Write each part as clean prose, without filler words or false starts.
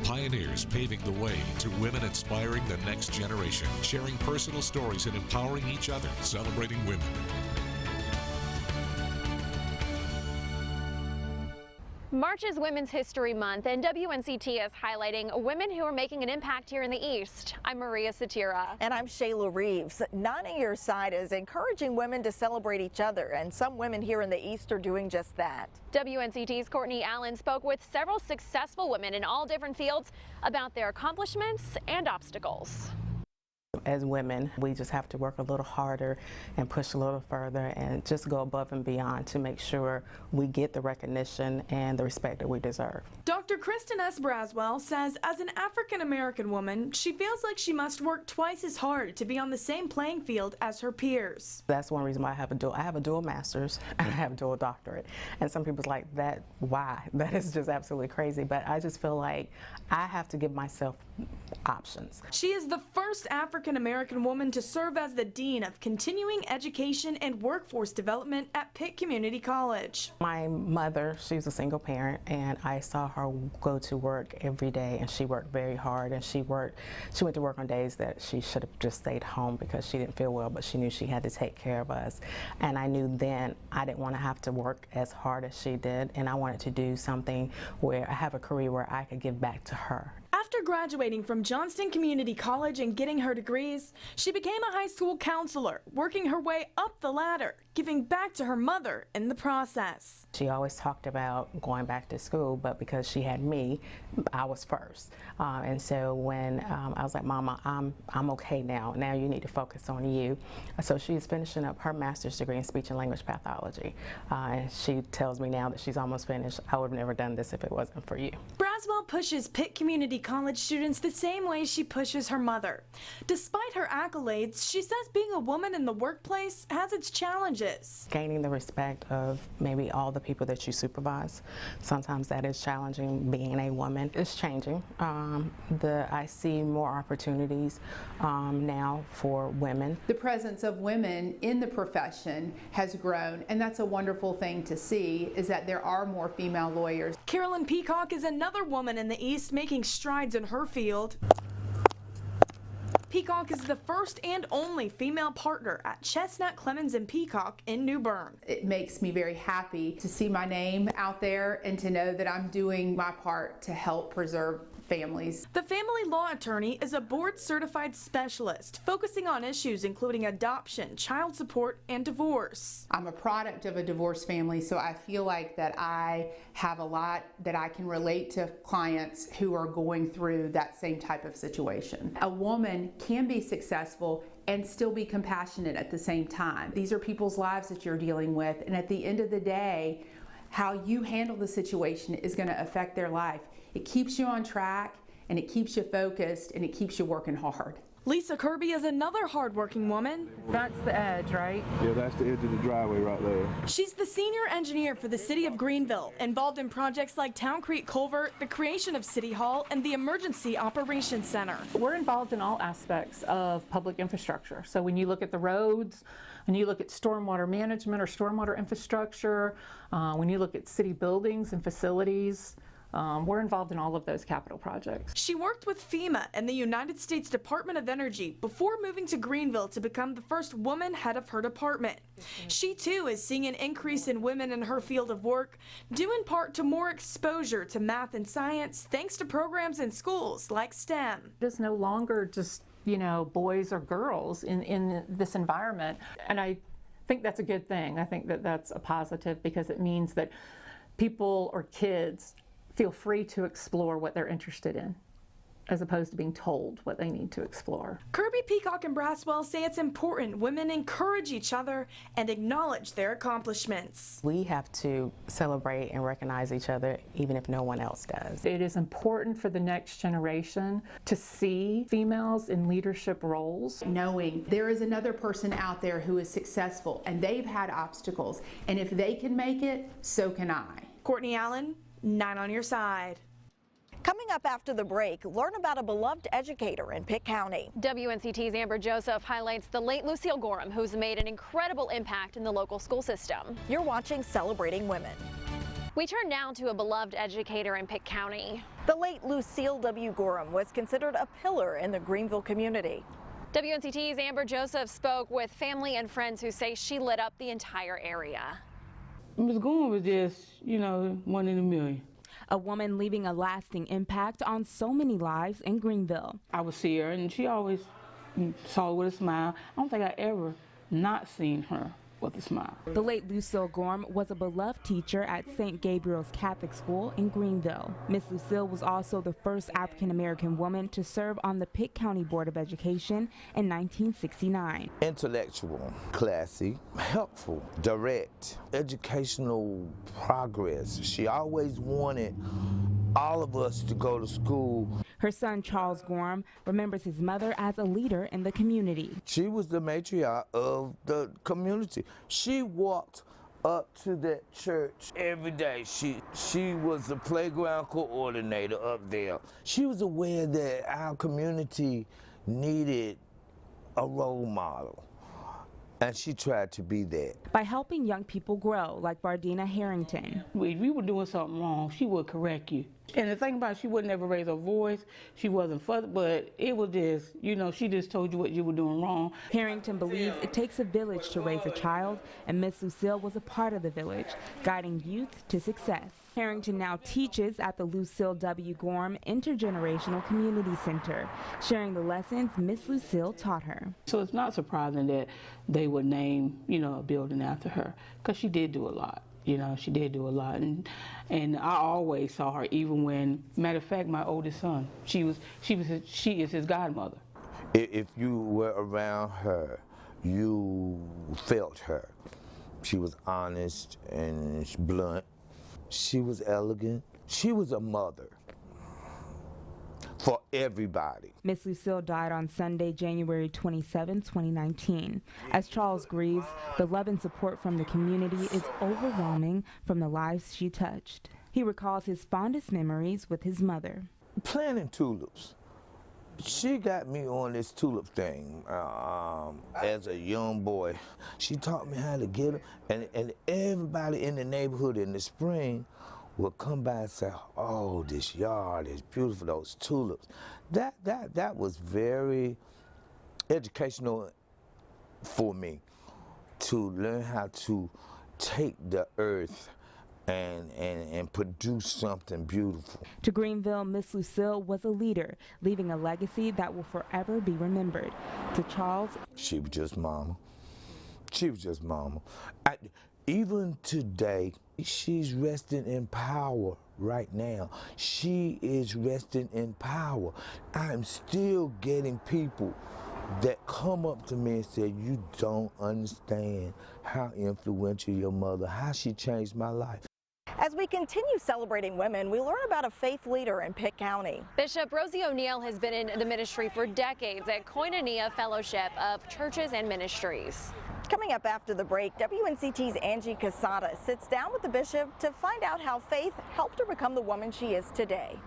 Pioneers paving the way to women inspiring the next generation, sharing personal stories and empowering each other, celebrating women. March is Women's History Month, and WNCT is highlighting women who are making an impact here in the East. I'm Maria Satira. And I'm Shayla Reeves. 9 at Your Side is encouraging women to celebrate each other, and some women here in the East are doing just that. WNCT's Courtney Allen spoke with several successful women in all different fields about their accomplishments and obstacles. As women, we just have to work a little harder and push a little further and just go above and beyond to make sure we get the recognition and the respect that we deserve. Dr. Kristen S. Braswell says as an African-American woman, she feels like she must work twice as hard to be on the same playing field as her peers. That's one reason why I have a dual master's and I have a dual doctorate. And some people's like, that, why? That is just absolutely crazy. But I just feel like I have to give myself options. She is the first African-American woman to serve as the Dean of Continuing Education and Workforce Development at Pitt Community College. My mother, she's a single parent, and I saw her go to work every day, and she worked very hard, and she went to work on days that she should have just stayed home because she didn't feel well, but she knew she had to take care of us. And I knew then I didn't want to have to work as hard as she did, and I wanted to do something where I have a career where I could give back to her. After graduating from Johnston Community College and getting her degrees, she became a high school counselor, working her way up the ladder, giving back to her mother in the process. She always talked about going back to school, but because she had me, I was first. And so when I was like, Mama, I'm okay now. Now you need to focus on you. So she's finishing up her master's degree in speech and language pathology. And she tells me now that she's almost finished. I would have never done this if it wasn't for you. Braswell pushes Pitt Community College students the same way she pushes her mother. Despite her accolades, she says being a woman in the workplace has its challenges. Gaining the respect of maybe all the people that you supervise. Sometimes that is challenging being a woman. It's changing. I see more opportunities now for women. The presence of women in the profession has grown, and that's a wonderful thing to see, is that there are more female lawyers. Carolyn Peacock is another woman in the East making strides in her field. Peacock is the first and only female partner at Chestnut, Clemens & Peacock in New Bern. It makes me very happy to see my name out there and to know that I'm doing my part to help preserve families. The family law attorney is a board-certified specialist focusing on issues including adoption, child support, and divorce. I'm a product of a divorced family, so I feel like that I have a lot that I can relate to clients who are going through that same type of situation. A woman can be successful and still be compassionate at the same time. These are people's lives that you're dealing with, and at the end of the day, how you handle the situation is going to affect their life. It keeps you on track, and it keeps you focused, and it keeps you working hard. Lisa Kirby is another hardworking woman. That's the edge, right? Yeah, that's the edge of the driveway right there. She's the senior engineer for the City of Greenville, involved in projects like Town Creek Culvert, the creation of City Hall, and the Emergency Operations Center. We're involved in all aspects of public infrastructure. So when you look at the roads, when you look at stormwater management or stormwater infrastructure, when you look at city buildings and facilities, we're involved in all of those capital projects. She worked with FEMA and the United States Department of Energy before moving to Greenville to become the first woman head of her department. She too is seeing an increase in women in her field of work, due in part to more exposure to math and science thanks to programs in schools like STEM. It's no longer just, you know, boys or girls in this environment, and I think that's a good thing. I think that that's a positive because it means that people or kids feel free to explore what they're interested in, as opposed to being told what they need to explore. Kirby, Peacock, and Braswell say it's important women encourage each other and acknowledge their accomplishments. We have to celebrate and recognize each other even if no one else does. It is important for the next generation to see females in leadership roles. Knowing there is another person out there who is successful and they've had obstacles, and if they can make it, so can I. Courtney Allen, 9 on Your Side. Coming up after the break, learn about a beloved educator in Pitt County. WNCT's Amber Joseph highlights the late Lucille Gorham, who's made an incredible impact in the local school system. You're watching Celebrating Women. We turn now to a beloved educator in Pitt County. The late Lucille W. Gorham was considered a pillar in the Greenville community. WNCT's Amber Joseph spoke with family and friends who say she lit up the entire area. Ms. Gorham was just, one in a million. A woman leaving a lasting impact on so many lives in Greenville. I would see her, and she always saw her with a smile. I don't think I ever not seen her with a smile. The late Lucille Gorham was a beloved teacher at St. Gabriel's Catholic School in Greenville. Miss Lucille was also the first African-American woman to serve on the Pitt County Board of Education in 1969. Intellectual, classy, helpful, direct, educational progress. She always wanted all of us to go to school. Her son, Charles Gorham, remembers his mother as a leader in the community. She was the matriarch of the community. She walked up to that church every day. She was the playground coordinator up there. She was aware that our community needed a role model, and she tried to be that. By helping young people grow, like Bardina Harrington. If you were doing something wrong, she would correct you. And the thing about it, she would never raise her voice. She wasn't fussy, but it was just, she just told you what you were doing wrong. Harrington believes it takes a village to raise a child, and Miss Lucille was a part of the village, guiding youth to success. Harrington now teaches at the Lucille W. Gorham Intergenerational Community Center, sharing the lessons Miss Lucille taught her. So it's not surprising that they would name, a building after her, because she did do a lot. She did do a lot, and I always saw her, even when, matter of fact, my oldest son, she is his godmother. If you were around her, you felt her. She was honest and blunt. She was elegant. She was a mother for everybody. Miss Lucille died on Sunday, January 27, 2019. As Charles grieves, the love and support from the community is overwhelming from the lives she touched. He recalls his fondest memories with his mother. Planting tulips. She got me on this tulip thing as a young boy. She taught me how to get them, and everybody in the neighborhood in the spring will come by and say, "Oh, this yard is beautiful, those tulips." That was very educational for me, to learn how to take the earth and produce something beautiful. To Greenville, Miss Lucille was a leader, leaving a legacy that will forever be remembered. To Charles, she was just mama. She was just mama. Even today, she's resting in power right now. She is resting in power. I'm still getting people that come up to me and say, "You don't understand how influential your mother, how she changed my life." As we continue celebrating women, we learn about a faith leader in Pitt County. Bishop Rosie O'Neill has been in the ministry for decades at Koinonia Fellowship of Churches and Ministries. Coming up after the break, WNCT's Angie Casada sits down with the bishop to find out how faith helped her become the woman she is today.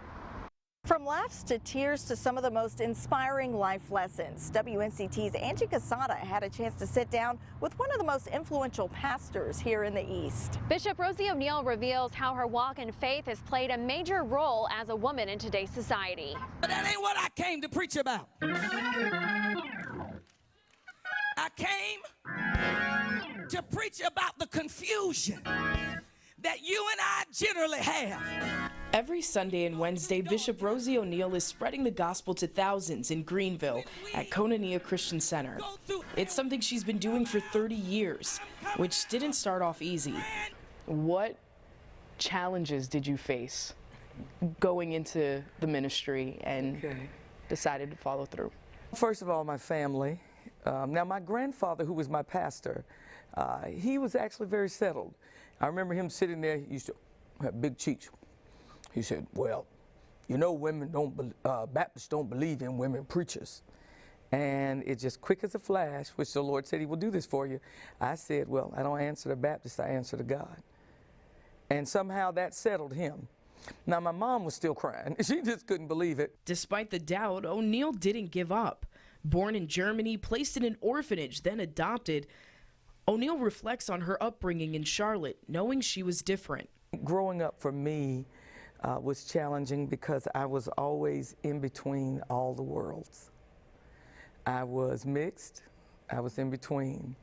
From laughs to tears to some of the most inspiring life lessons, WNCT's Angie Casada had a chance to sit down with one of the most influential pastors here in the East. Bishop Rosie O'Neill reveals how her walk in faith has played a major role as a woman in today's society. But that ain't what I came to preach about. I came to preach about the confusion that you and I generally have. Every Sunday and Wednesday, Bishop Rosie O'Neill is spreading the gospel to thousands in Greenville at Koinonia Christian Center. It's something she's been doing for 30 years, which didn't start off easy. What challenges did you face going into the ministry and decided to follow through? First of all, my family. Now, my grandfather, who was my pastor, he was actually very settled. I remember him sitting there, he used to have big cheeks. He said, "Well, Baptists don't believe in women preachers." And it's just quick as a flash, which the Lord said he will do this for you. I said, "Well, I don't answer to Baptists, I answer to God." And somehow that settled him. Now, my mom was still crying. She just couldn't believe it. Despite the doubt, O'Neill didn't give up. Born in Germany, placed in an orphanage, then adopted, O'Neill reflects on her upbringing in Charlotte, knowing she was different. Growing up for me was challenging because I was always in between all the worlds. I was mixed, I was in between.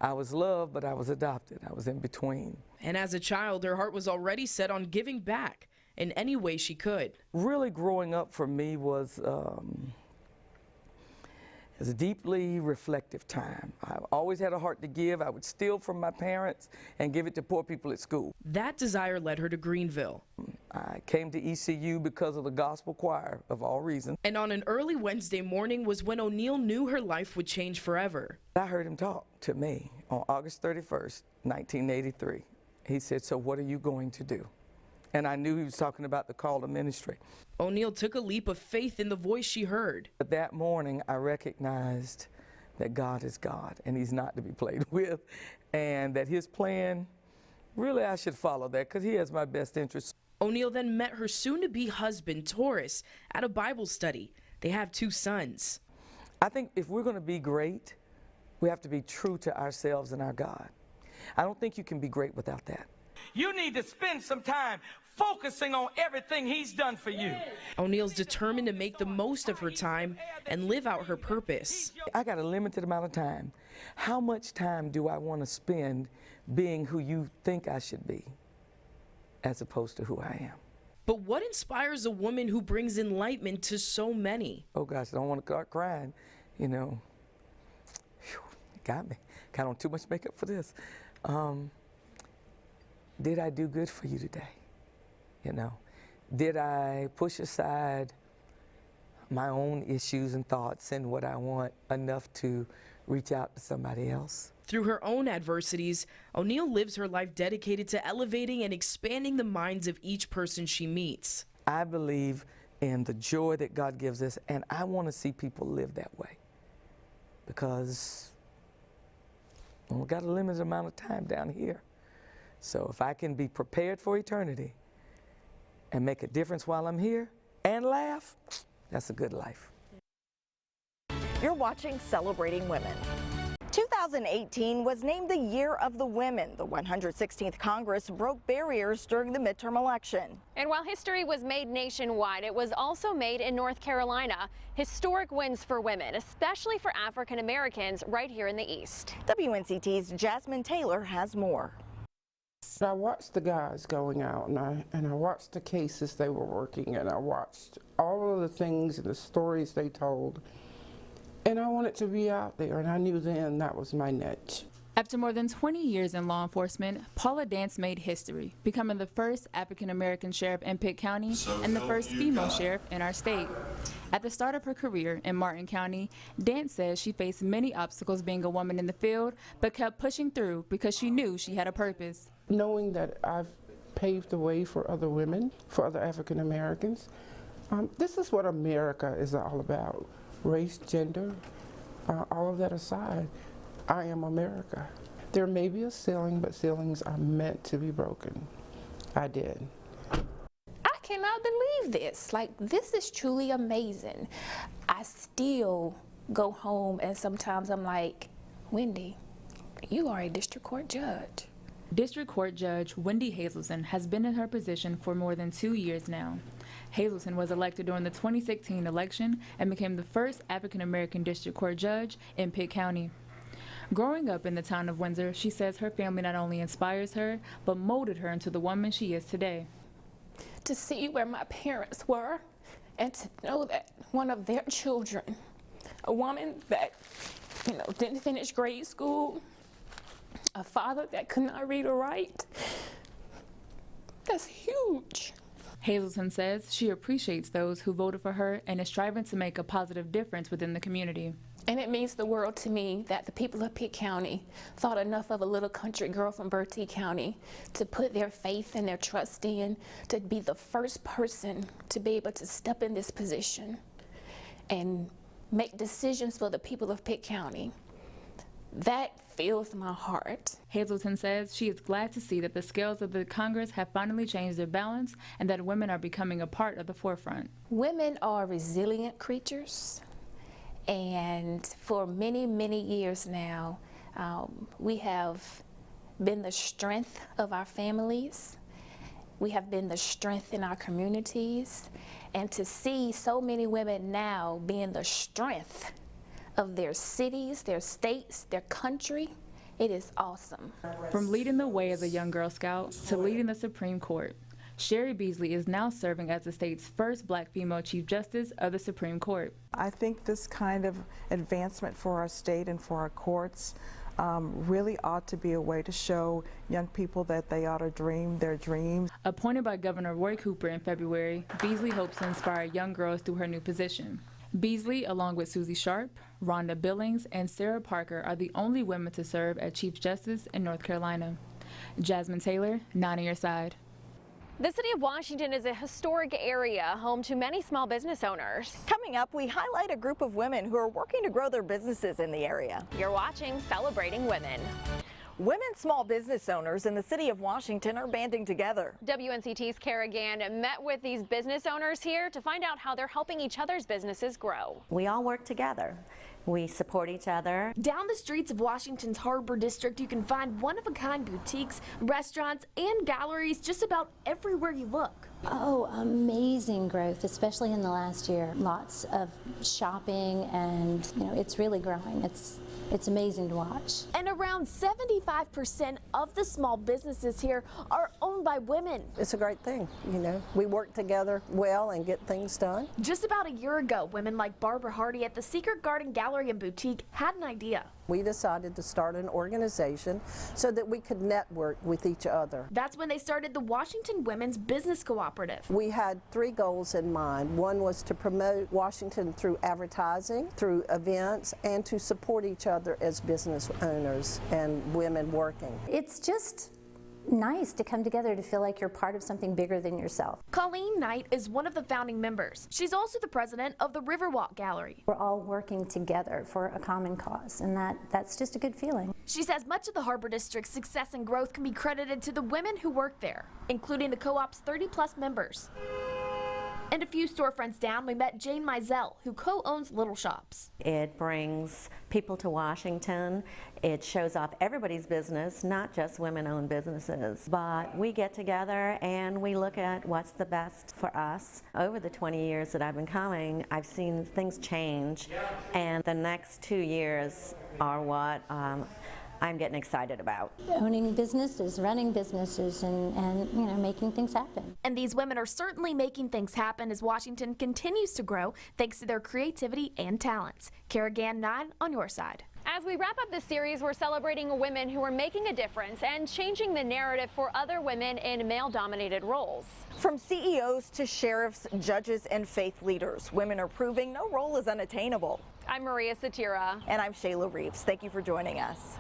I was loved, but I was adopted. I was in between. And as a child, her heart was already set on giving back in any way she could. Really growing up for me was a deeply reflective time. I always had a heart to give. I would steal from my parents and give it to poor people at school. That desire led her to Greenville. I came to ECU because of the gospel choir, of all reasons. And on an early Wednesday morning was when O'Neal knew her life would change forever. I heard him talk to me on August 31st, 1983. He said, "So what are you going to do?" And I knew he was talking about the call to ministry. O'Neal took a leap of faith in the voice she heard. But that morning, I recognized that God is God, and he's not to be played with, and that his plan, really I should follow that, because he has my best interests. O'Neal then met her soon-to-be husband, Taurus, at a Bible study. They have 2 sons. I think if we're going to be great, we have to be true to ourselves and our God. I don't think you can be great without that. You need to spend some time focusing on everything he's done for you. O'Neal's determined to make the most of her time and live out her purpose. I got a limited amount of time. How much time do I want to spend being who you think I should be, as opposed to who I am? But what inspires a woman who brings enlightenment to so many? Oh gosh, I don't want to start crying, you know. Whew, got me. Got on too much makeup for this. Did I do good for you today? You know, did I push aside my own issues and thoughts and what I want enough to reach out to somebody else? Through her own adversities, O'Neal lives her life dedicated to elevating and expanding the minds of each person she meets. I believe in the joy that God gives us, and I want to see people live that way, because we've got a limited amount of time down here. So if I can be prepared for eternity and make a difference while I'm here and laugh, that's a good life. You're watching Celebrating Women. 2018 was named the Year of the Women. The 116th Congress broke barriers during the midterm election. And while history was made nationwide, it was also made in North Carolina. Historic wins for women, especially for African Americans right here in the East. WNCT's Jasmine Taylor has more. I watched the guys going out, and I watched the cases they were working, and I watched all of the things and the stories they told, and I wanted to be out there, and I knew then that was my niche. After more than 20 years in law enforcement, Paula Dance made history, becoming the first African-American sheriff in Pitt County and the first female sheriff in our state. At the start of her career in Martin County, Dance says she faced many obstacles being a woman in the field, but kept pushing through because she knew she had a purpose. Knowing that I've paved the way for other women, for other African Americans, this is what America is all about. Race, gender, all of that aside, I am America. There may be a ceiling, but ceilings are meant to be broken. I did. I cannot believe this. Like, this is truly amazing. I still go home and sometimes I'm like, Wendy, you are a district court judge. District Court Judge Wendy Hazelton has been in her position for more than 2 years now. Hazelton was elected during the 2016 election and became the first African-American District Court Judge in Pitt County. Growing up in the town of Windsor, she says her family not only inspires her, but molded her into the woman she is today. To see where my parents were and to know that one of their children, a woman that, didn't finish grade school, a father that could not read or write, that's huge. Hazelton says she appreciates those who voted for her and is striving to make a positive difference within the community. And it means the world to me that the people of Pitt County thought enough of a little country girl from Bertie County to put their faith and their trust in, to be the first person to be able to step in this position and make decisions for the people of Pitt County. That fills my heart. Hazelton says she is glad to see that the scales of the Congress have finally changed their balance and that women are becoming a part of the forefront. Women are resilient creatures, and for many, many years now, we have been the strength of our families, We have been the strength in our communities. And to see so many women now being the strength of their cities, their states, their country, it is awesome. From leading the way as a young Girl Scout to leading the Supreme Court, Sherry Beasley is now serving as the state's first Black female Chief Justice of the Supreme Court. I think this kind of advancement for our state and for our courts really ought to be a way to show young people that they ought to dream their dreams. Appointed by Governor Roy Cooper in February, Beasley hopes to inspire young girls through her new position. Beasley, along with Susie Sharp, Rhonda Billings, and Sarah Parker, are the only women to serve as Chief Justice in North Carolina. Jasmine Taylor, 9 on your side. The city of Washington is a historic area home to many small business owners. Coming up, we highlight a group of women who are working to grow their businesses in the area. You're watching Celebrating Women. Women small business owners in the city of Washington are banding together. WNCT's Kara Gann met with these business owners here to find out how they're helping each other's businesses grow. We all work together. We support each other. Down the streets of Washington's Harbor District, you can find one-of-a-kind boutiques, restaurants, and galleries just about everywhere you look. Oh, amazing growth, especially in the last year. Lots of shopping, and it's really growing. It's amazing to watch. And around 75% of the small businesses here are owned by women. It's a great thing, We work together well and get things done. Just about a year ago, women like Barbara Hardy at the Secret Garden Gallery and Boutique had an idea. We decided to start an organization so that we could network with each other. That's when they started the Washington Women's Business Cooperative. We had 3 goals in mind. One was to promote Washington through advertising, through events, and to support each other as business owners and women working. It's just nice to come together to feel like you're part of something bigger than yourself. Colleen Knight is one of the founding members. She's also the president of the Riverwalk Gallery. We're all working together for a common cause, and that's just a good feeling. She says much of the Harbor District's success and growth can be credited to the women who work there, including the co-op's 30-plus members. And a few storefronts down, we met Jane Mizell, who co-owns Little Shops. It brings people to Washington. It shows off everybody's business, not just women-owned businesses. But we get together and we look at what's the best for us. Over the 20 years that I've been coming, I've seen things change. And the next 2 years are what I'm getting excited about. Owning businesses, running businesses, and making things happen. And these women are certainly making things happen as Washington continues to grow thanks to their creativity and talents. Kara Gann, 9 on your side. As we wrap up this series, we're celebrating women who are making a difference and changing the narrative for other women in male-dominated roles. From CEOs to sheriffs, judges, and faith leaders, women are proving no role is unattainable. I'm Maria Satira. And I'm Shayla Reeves. Thank you for joining us.